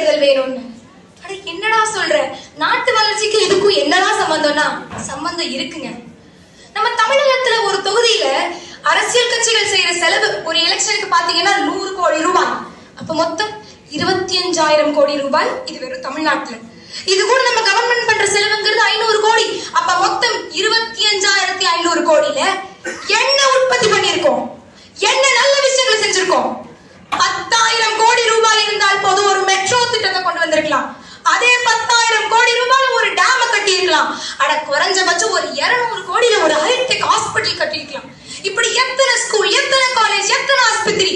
தேர்தல் வேணும்னு. அட என்னடா சொல்ற? நாட்டு வளர்ச்சிக்கு இதுக்கும் என்னடா சம்பந்தம்னா சம்பந்தம் இருக்குங்க. நம்ம தமிழகத்துல ஒரு தொகுதியில அரசியல் கட்சிகள் செய்யற செலவு ஒரு எலெக்ஷனுக்கு பாத்தீங்கன்னா 100 கோடி ரூபாய். அப்ப மொத்தம் 25,000 கோடி ரூபாய். இது வெறும் தமிழ்நாட்டுல. இது கூட நம்ம கவர்மெண்ட் பண்ற செலவுங்கிறது 500 கோடி. அப்ப மொத்தம் 25,500 கோடியில என்ன உற்பத்தி பண்ணிருக்கோம், என்ன நல்ல விஷயங்களை செஞ்சிருக்கோம்? 10,000 கோடி ரூபாய் இருந்தால் போதும், ஒரு மெட்ரோ திட்டத்தை கொண்டு வந்திருக்கலாம். அதே 10,000 கோடி ரூபாய் ஒரு டேம கட்டி இருக்கலாம். அட குறைஞ்சபட்சம் ஒரு 200 கோடியில ஒரு ஹைடெக் ஹாஸ்பிட்டல் கட்டி இருக்கலாம். இப்படி எத்தனை ஸ்கூல், எத்தனை காலேஜ், எத்தனை ஆஸ்பத்திரி.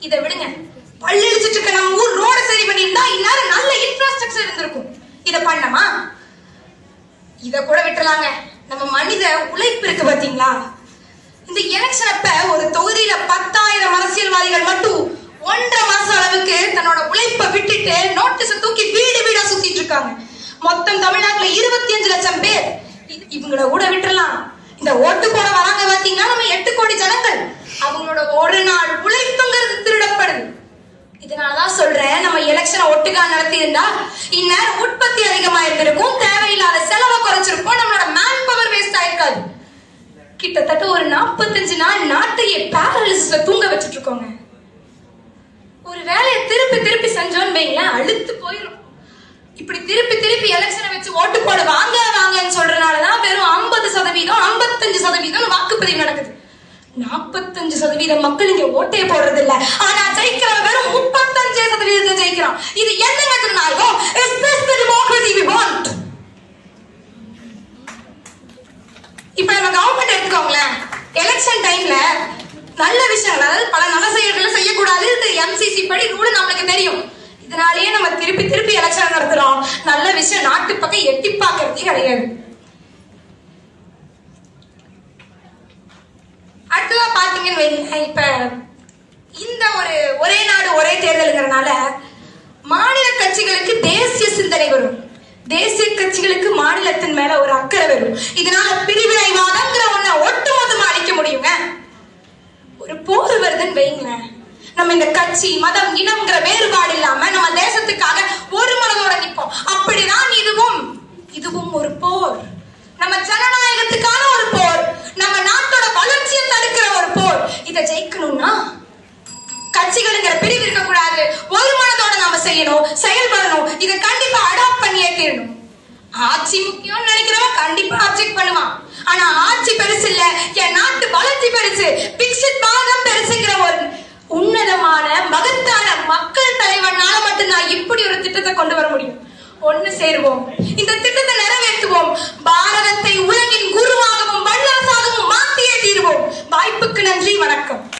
இதை விடுங்க, பள்ளி அடிச்சிட்டு இருக்க நம்ம ஊர் ரோட சரி பண்ணியிருந்தா இந்நேரம் நல்ல இன்ஃப்ராஸ்ட்ரக்சர் இருந்திருக்கும். இதை பண்ணமா? இத கூட விட்டுலாங்க. நம்ம மனித உழைப்பு இருக்கு பாத்தீங்களா? இந்த எலெக்ஷன் அப்ப ஒரு தொகுதியில 10,000 அரசியல்வாதிகள் மட்டும் 1.5 மாசம் அளவுக்கு தன்னோட உழைப்பை விட்டுட்டு நோட்டீஸ தூக்கி வீடு வீடா சுத்திட்டு இருக்காங்க. மொத்தம் தமிழ்நாட்டுல 25 லட்சம் பேர். இவங்கள கூட விட்டுறலாம். இந்த ஓட்டு போட வராங்க பாத்தீங்கன்னா நம்ம 8 கோடி ஜனங்கள். அவங்களோட ஒரு நாள் உழைப்புங்கிறது திருடப்படுது. இதனாலதான் சொல்றேன், நம்ம எலெக்ஷனை ஒட்டுக்கா நடத்தி இருந்தா இந்நேரம் உற்பத்தி அதிகமா இருந்திருக்கும், தேவையில்லாத செலவை குறைச்சிருப்போம், நம்மளோட மேன் பவர் வேஸ்ட் ஆயிருக்காது. கிட்டத்தட்ட ஒரு 45 நாள் நாட்டையே பேரலிசிஸ்ல தூங்க வச்சுட்டு இருக்கோங்க. ஒரு வேலையை திருப்பி திருப்பி செஞ்சோன்னு வைங்களேன், அழுத்து போயிடும். இப்படி திருப்பி திருப்பி எலெக்ஷனை வச்சு ஓட்டு போட வாங்க வாங்கன்னு சொல்றதுனாலதான் வெறும் 50%, 55% வாக்குப்பதிவு நடக்குது. 45% மக்கள் இங்க ஓட்டே போடுறது இல்ல. ஆனா ஜெயிக்கிறவன் வெறும் 35% ஜெயிக்கிறான். இது என்ன ஜனநாயகம்? Is this the democracy we want? இப்ப நம்ம கவர்மெண்ட் எடுத்துக்கோங்களேன். எலெக்ஷன் டைம்ல நல்ல விஷயங்கள், அதாவது பல நல்ல செயல்களை செய்யக்கூடாது. இது MCC படி ரூல் நம்மளுக்கு தெரியும். இதனாலேயே நம்ம திருப்பி திருப்பி எலெக்ஷன் நடத்துறோம். நல்ல விஷயம் நாட்டு பக்கம் எட்டி பார்க்கறதே கிடையாது. அடுத்ததா பாத்தீங்கன்னு வைங்க, இப்ப இந்த ஒரே நாடு ஒரே தேர்தலுங்கிறதுனால மாநில கட்சிகளுக்கு தேசிய சிந்தனை வரும், தேசிய கட்சிகளுக்கு மாநிலத்தின் மேல ஒரு அக்கறை வரும். இதனால பிரிவினைவாதங்கிற ஒண்ண ஒட்டுமொத்தமா அழிக்க முடியுங்க. ஒரு போர் வருதுன்னு வைங்களேன், நம்ம இந்த கட்சி மதம் இனம்ங்கிற வேறுபாடு இல்லாம நம்ம தேசத்துக்காக ஒரு மனதோட நிற்போம். அப்படிதான் இதுவும் ஒரு போர். நம்ம ஜனநாயகத்துக்கான ஒரு போர், நம்ம நாட்டோட வளர்ச்சியை தடுக்கிற ஒரு போர். இதை ஜெயிக்கணும்னா கட்சிகளுங்கிற பிரிவு இருக்க கூடாது. ஒரு மனதோட நாம செய்யணும், செயல்படணும். இதை கண்டிப்பா அடாப்ட் பண்ணியே தீரணும். ஆட்சி முக்கியம் நினைக்கிறவன் கண்டிப்பா அப்செக்ட் பண்ணுவான். ஆனா ஆட்சி பெருசு இல்ல, என் நாட்டு வளர்ச்சி பெருசு, பிக்ஷித் பாகம் பெருசுங்கிற ஒரு உன்னதமான மகத்தான மக்கள் தலைவனால மட்டும்தான் இப்படி ஒரு திட்டத்தை கொண்டு வர முடியும். ஒண்ணு சேருவோம், இந்த திட்டத்தை நிறைவேற்றுவோம்.